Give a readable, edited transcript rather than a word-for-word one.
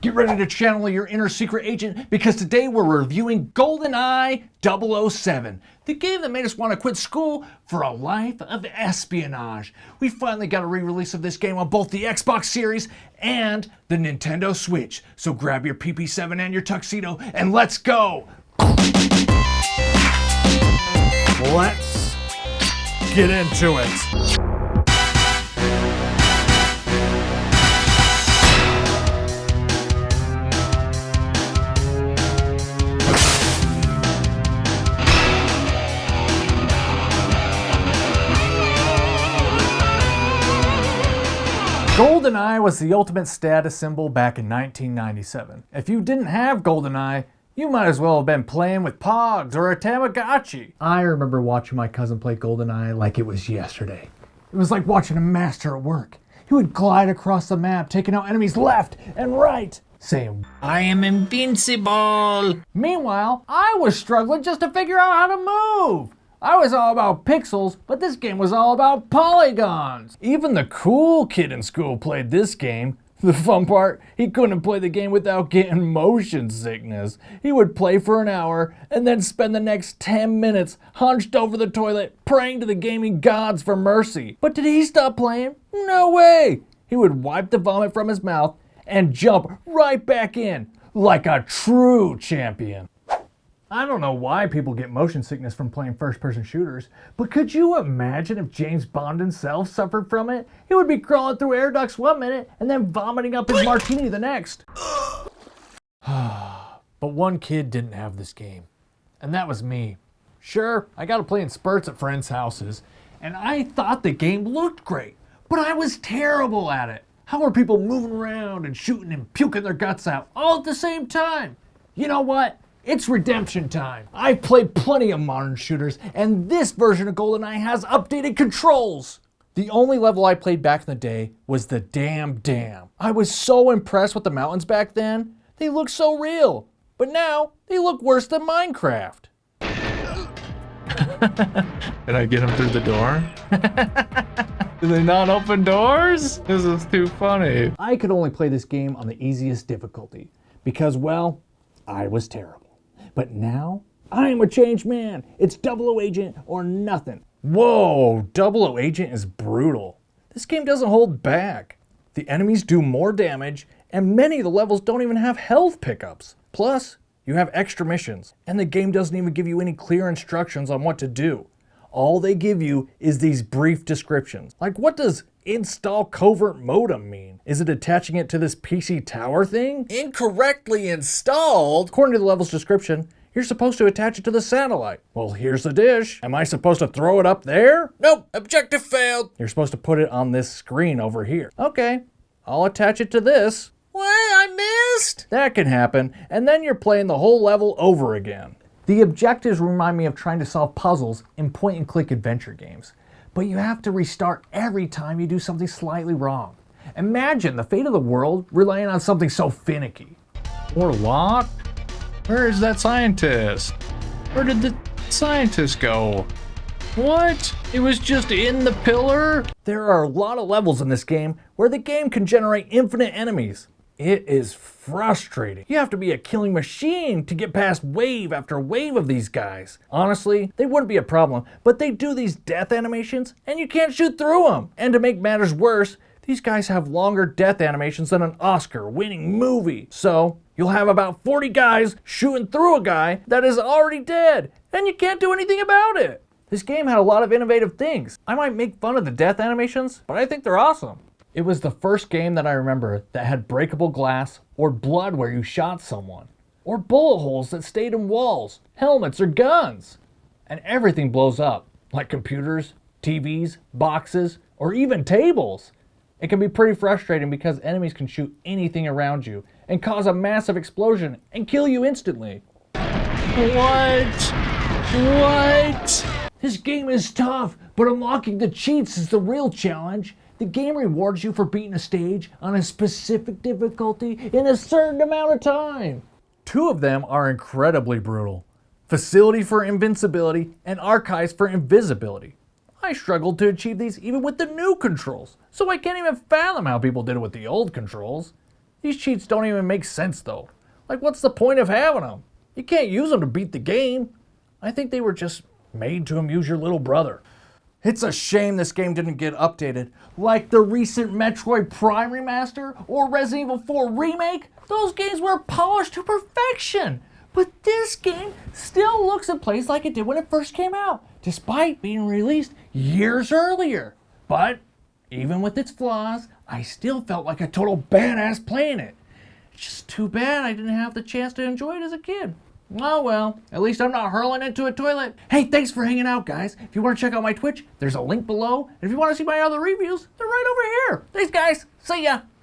Get ready to channel your inner secret agent because today we're reviewing Goldeneye 007, the game that made us want to quit school for a life of espionage. We finally got a re-release of this game on both the Xbox Series and the Nintendo Switch. So grab your PP7 and your tuxedo and let's go! Let's get into it. Goldeneye was the ultimate status symbol back in 1997. If you didn't have Goldeneye, you might as well have been playing with Pogs or a Tamagotchi. I remember watching my cousin play Goldeneye like it was yesterday. It was like watching a master at work. He would glide across the map, taking out enemies left and right, saying, "I am invincible." Meanwhile, I was struggling just to figure out how to move. I was all about pixels, but this game was all about polygons. Even the cool kid in school played this game. The fun part, he couldn't play the game without getting motion sickness. He would play for an hour and then spend the next 10 minutes hunched over the toilet praying to the gaming gods for mercy. But did he stop playing? No way! He would wipe the vomit from his mouth and jump right back in like a true champion. I don't know why people get motion sickness from playing first-person shooters, but could you imagine if James Bond himself suffered from it? He would be crawling through air ducts one minute and then vomiting up his martini the next. But one kid didn't have this game, and that was me. Sure, I got to play in spurts at friends' houses, and I thought the game looked great, but I was terrible at it. How are people moving around and shooting and puking their guts out all at the same time? You know what? It's redemption time. I've played plenty of modern shooters, and this version of Goldeneye has updated controls. The only level I played back in the day was the damn dam. I was so impressed with the mountains back then. They looked so real. But now, they look worse than Minecraft. Did I get him through the door? Do they not open doors? This is too funny. I could only play this game on the easiest difficulty because, well, I was terrible. But now, I'm a changed man. It's 00 Agent or nothing. Whoa, 00 Agent is brutal. This game doesn't hold back. The enemies do more damage, and many of the levels don't even have health pickups. Plus, you have extra missions, and the game doesn't even give you any clear instructions on what to do. All they give you is these brief descriptions. Like, what does install covert modem mean? Is it attaching it to this PC tower thing? Incorrectly installed? According to the level's description, you're supposed to attach it to the satellite. Well, here's the dish. Am I supposed to throw it up there? Nope, objective failed. You're supposed to put it on this screen over here. Okay, I'll attach it to this. What? I missed? That can happen, and then you're playing the whole level over again. The objectives remind me of trying to solve puzzles in point-and-click adventure games, but you have to restart every time you do something slightly wrong. Imagine the fate of the world relying on something so finicky. Or locked? Where is that scientist? Where did the scientist go? What? It was just in the pillar? There are a lot of levels in this game where the game can generate infinite enemies. It is frustrating. You have to be a killing machine to get past wave after wave of these guys. Honestly, they wouldn't be a problem, but they do these death animations and you can't shoot through them. And to make matters worse, these guys have longer death animations than an Oscar-winning movie. So, you'll have about 40 guys shooting through a guy that is already dead, and you can't do anything about it. This game had a lot of innovative things. I might make fun of the death animations, but I think they're awesome. It was the first game that I remember that had breakable glass or blood where you shot someone, or bullet holes that stayed in walls, helmets, or guns. And everything blows up, like computers, TVs, boxes, or even tables. It can be pretty frustrating because enemies can shoot anything around you and cause a massive explosion and kill you instantly. What? This game is tough, but unlocking the cheats is the real challenge. The game rewards you for beating a stage on a specific difficulty in a certain amount of time. Two of them are incredibly brutal. Facility for Invincibility and Archives for Invisibility. I struggled to achieve these even with the new controls, so I can't even fathom how people did it with the old controls. These cheats don't even make sense though. Like, what's the point of having them? You can't use them to beat the game. I think they were just made to amuse your little brother. It's a shame this game didn't get updated. Like the recent Metroid Prime remaster or Resident Evil 4 remake, those games were polished to perfection. But this game still looks and plays like it did when it first came out, despite being released years earlier. But even with its flaws, I still felt like a total badass playing it. It's just too bad I didn't have the chance to enjoy it as a kid. Oh well, at least I'm not hurling into a toilet. Hey, thanks for hanging out, guys. If you want to check out my Twitch, there's a link below. And if you want to see my other reviews, they're right over here. Thanks, guys. See ya.